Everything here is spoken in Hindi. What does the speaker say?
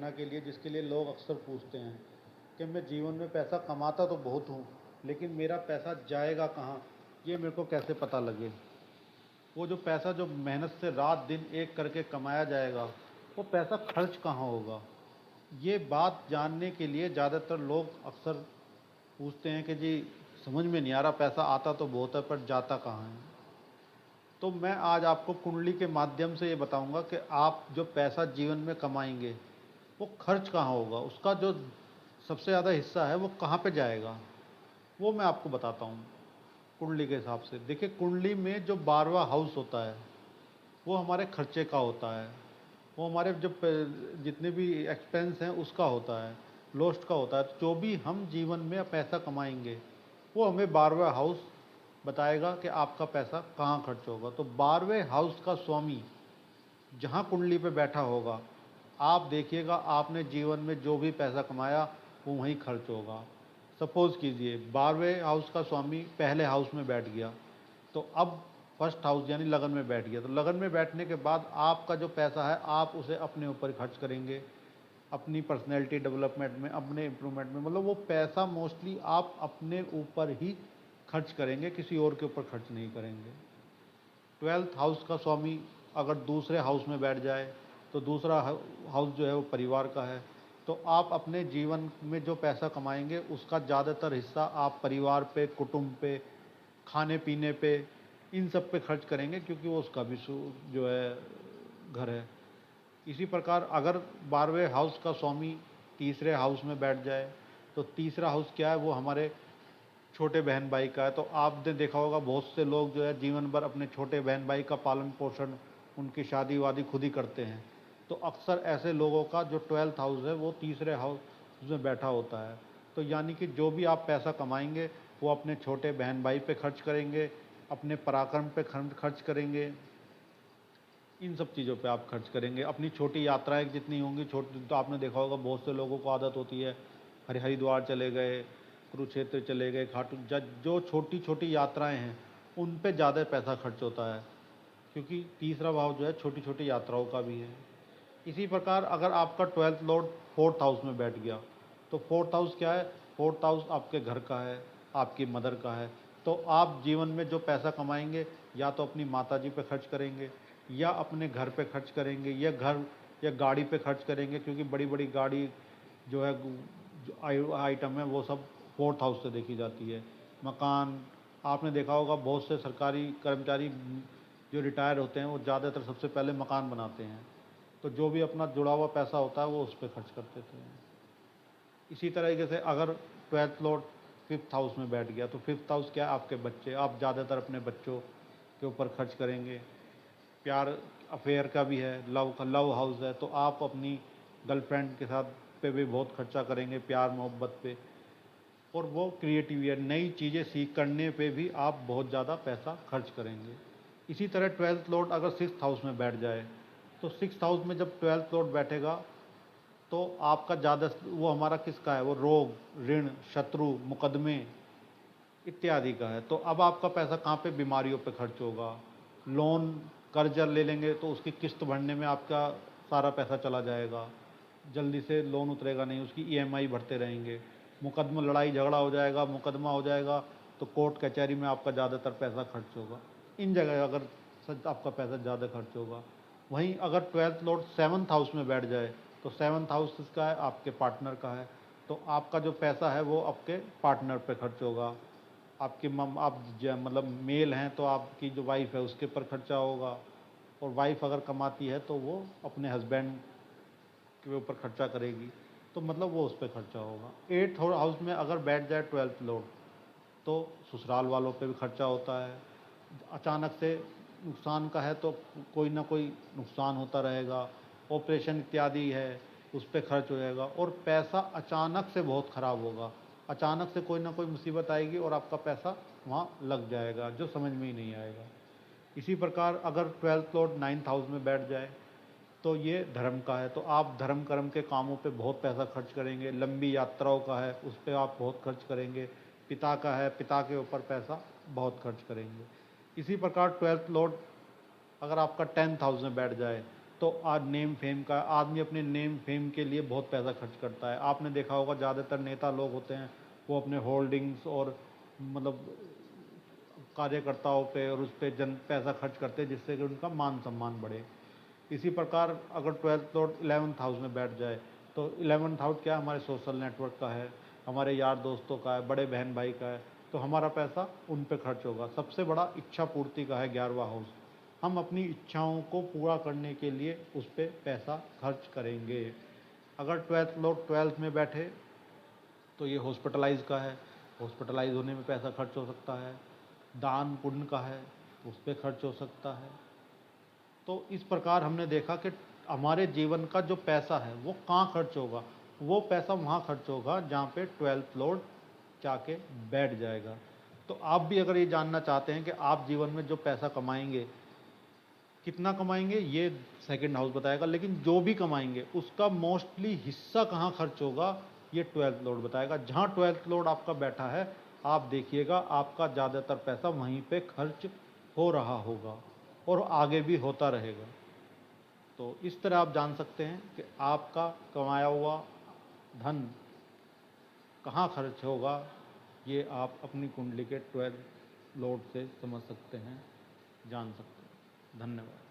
घटना के लिए जिसके लिए लोग अक्सर पूछते हैं कि मैं जीवन में पैसा कमाता तो बहुत हूँ, लेकिन मेरा पैसा जाएगा कहाँ, ये मेरे को कैसे पता लगे। वो जो पैसा जो मेहनत से रात दिन एक करके कमाया जाएगा, वो पैसा खर्च कहाँ होगा। ये बात जानने के लिए ज़्यादातर लोग अक्सर पूछते हैं कि जी समझ में नहीं आ रहा, पैसा आता तो बहुत है पर जाता कहाँ है। तो मैं आज आपको कुंडली के माध्यम से ये बताऊंगा कि आप जो पैसा जीवन में कमाएंगे वो खर्च कहाँ होगा, उसका जो सबसे ज़्यादा हिस्सा है वो कहाँ पे जाएगा, वो मैं आपको बताता हूँ कुंडली के हिसाब से। देखिए, कुंडली में जो 12वां हाउस होता है वो हमारे खर्चे का होता है, वो हमारे जो जितने भी एक्सपेंस हैं उसका होता है, लॉस्ट का होता है। तो जो भी हम जीवन में पैसा कमाएंगे वो हमें 12वां हाउस बताएगा कि आपका पैसा कहाँ खर्च होगा। तो 12वें हाउस का स्वामी जहाँ कुंडली पे बैठा होगा, आप देखिएगा आपने जीवन में जो भी पैसा कमाया वो वहीं खर्च होगा। सपोज़ कीजिए 12वें हाउस का स्वामी पहले हाउस में बैठ गया, तो अब फर्स्ट हाउस यानी लगन में बैठ गया। तो लगन में बैठने के बाद आपका जो पैसा है आप उसे अपने ऊपर खर्च करेंगे, अपनी पर्सनैलिटी डेवलपमेंट में, अपने इम्प्रूवमेंट में। मतलब वो पैसा मोस्टली आप अपने ऊपर ही खर्च करेंगे, किसी और के ऊपर खर्च नहीं करेंगे। 12th हाउस का स्वामी अगर दूसरे हाउस में बैठ जाए तो दूसरा हाउस जो है वो परिवार का है। तो आप अपने जीवन में जो पैसा कमाएंगे उसका ज़्यादातर हिस्सा आप परिवार पे, कुटुंब पे, खाने पीने पे, इन सब पे खर्च करेंगे, क्योंकि वो उसका भी जो है घर है। इसी प्रकार अगर 12वें हाउस का स्वामी तीसरे हाउस में बैठ जाए, तो तीसरा हाउस क्या है, वो हमारे छोटे बहन भाई का है। तो आपने देखा होगा बहुत से लोग जो है जीवन भर अपने छोटे बहन भाई का पालन पोषण, उनकी शादी वादी खुद ही करते हैं। तो अक्सर ऐसे लोगों का जो 12th हाउस है वो तीसरे हाउस में बैठा होता है। तो यानी कि जो भी आप पैसा कमाएंगे वो अपने छोटे बहन भाई पे खर्च करेंगे, अपने पराक्रम पे खर्च करेंगे, इन सब चीज़ों पे आप खर्च करेंगे। अपनी छोटी यात्राएं जितनी होंगी, छोटी, तो आपने देखा होगा बहुत से लोगों को आदत होती है हरिद्वार चले गए, कुरुक्षेत्र चले गए, खाटू, जो छोटी छोटी यात्राएं हैं उन पे ज़्यादा पैसा खर्च होता है, क्योंकि तीसरा भाव जो है छोटी छोटी यात्राओं का भी है। इसी प्रकार अगर आपका 12th लॉर्ड 4th हाउस में बैठ गया, तो 4th हाउस क्या है, 4th हाउस आपके घर का है, आपकी मदर का है। तो आप जीवन में जो पैसा कमाएंगे या तो अपनी माता जी पे खर्च करेंगे, या अपने घर पे खर्च करेंगे, या घर या गाड़ी पे खर्च करेंगे, क्योंकि बड़ी बड़ी गाड़ी जो है, जो आइटम है वो सब 4th हाउस से देखी जाती है। मकान, आपने देखा होगा बहुत से सरकारी कर्मचारी जो रिटायर होते हैं वो ज़्यादातर सबसे पहले मकान बनाते हैं। तो जो भी अपना जुड़ा हुआ पैसा होता है वो उस पर खर्च करते थे। इसी तरीके से अगर 12th लॉर्ड 5th हाउस में बैठ गया, तो 5th हाउस क्या है, आपके बच्चे। आप ज़्यादातर अपने बच्चों के ऊपर खर्च करेंगे। प्यार अफेयर का भी है, लव हाउस है, तो आप अपनी गर्लफ्रेंड के साथ पे भी बहुत खर्चा करेंगे, प्यार मोहब्बत पे। और वो क्रिएटिव नई चीज़ें सीख करने पे भी आप बहुत ज़्यादा पैसा खर्च करेंगे। इसी तरह 12th लॉर्ड अगर 6th हाउस में बैठ जाए, तो 6th हाउस में जब 12th लॉर्ड बैठेगा तो आपका ज़्यादा, वो हमारा किसका है, वो रोग, ऋण, शत्रु, मुकदमे इत्यादि का है। तो अब आपका पैसा कहाँ पे, बीमारियों पे खर्च होगा। लोन, कर्जा ले लेंगे तो उसकी किस्त भरने में आपका सारा पैसा चला जाएगा, जल्दी से लोन उतरेगा नहीं, उसकी ईएमआई भरते रहेंगे। मुकदमा, लड़ाई झगड़ा हो जाएगा, मुकदमा हो जाएगा, तो कोर्ट कचहरी में आपका ज़्यादातर पैसा खर्च होगा। इन जगह अगर आपका पैसा ज़्यादा खर्च होगा। वहीं अगर 12th लॉर्ड 7th हाउस में बैठ जाए, तो 7th हाउस किसका है, आपके पार्टनर का है। तो आपका जो पैसा है वो आपके पार्टनर पे खर्च होगा। आपकी मम आप मतलब मेल हैं तो आपकी जो वाइफ है उसके ऊपर खर्चा होगा, और वाइफ अगर कमाती है तो वो अपने हस्बैंड के ऊपर खर्चा करेगी, तो मतलब वो उस पर खर्चा होगा। 8th हाउस में अगर बैठ जाए 12th लॉर्ड, तो ससुराल वालों पे भी खर्चा होता है। अचानक से नुकसान का है तो कोई ना कोई नुकसान होता रहेगा, ऑपरेशन इत्यादि है उस पर खर्च हो जाएगा, और पैसा अचानक से बहुत ख़राब होगा। अचानक से कोई ना कोई मुसीबत आएगी और आपका पैसा वहाँ लग जाएगा, जो समझ में ही नहीं आएगा। इसी प्रकार अगर 12th लॉर्ड 9th हाउस में बैठ जाए, तो ये धर्म का है, तो आप धर्म कर्म के कामों पे बहुत पैसा खर्च करेंगे। लंबी यात्राओं का है, उस पर आप बहुत खर्च करेंगे। पिता का है, पिता के ऊपर पैसा बहुत खर्च करेंगे। इसी प्रकार 12th लॉर्ड अगर आपका 10th हाउस में बैठ जाए, तो आज नेम फेम का आदमी अपने नेम फेम के लिए बहुत पैसा खर्च करता है। आपने देखा होगा ज़्यादातर नेता लोग होते हैं वो अपने होल्डिंग्स और मतलब कार्यकर्ताओं पे और उस पे जन पैसा खर्च करते हैं जिससे कि उनका मान सम्मान बढ़े। इसी प्रकार अगर 12th फ्लोर 11th हाउस में बैठ जाए तो 11th हाउस क्या हमारे सोशल नेटवर्क का है, हमारे यार दोस्तों का है, बड़े बहन भाई का है, तो हमारा पैसा उन पे खर्च होगा। सबसे बड़ा इच्छा पूर्ति का है 11वां हाउस, हम अपनी इच्छाओं को पूरा करने के लिए उस पर पैसा खर्च करेंगे। अगर 12th फ्लोर 12th में बैठे तो ये हॉस्पिटलाइज का है, हॉस्पिटलाइज होने में पैसा खर्च हो सकता है। दान पुण्य का है, उस पर खर्च हो सकता है। तो इस प्रकार हमने देखा कि हमारे जीवन का जो पैसा है वो कहाँ खर्च होगा, वो पैसा वहाँ खर्च होगा जहाँ पे 12th फ्लोर जाके बैठ जाएगा। तो आप भी अगर ये जानना चाहते हैं कि आप जीवन में जो पैसा कमाएंगे कितना कमाएंगे ये सेकंड हाउस बताएगा, लेकिन जो भी कमाएंगे उसका मोस्टली हिस्सा कहाँ खर्च होगा ये 12th लॉर्ड बताएगा। जहाँ 12th लॉर्ड आपका बैठा है आप देखिएगा आपका ज़्यादातर पैसा वहीं पे खर्च हो रहा होगा और आगे भी होता रहेगा। तो इस तरह आप जान सकते हैं कि आपका कमाया हुआ धन कहाँ खर्च होगा, ये आप अपनी कुंडली के 12th लॉर्ड से समझ सकते हैं, जान सकते हैं। धन्यवाद।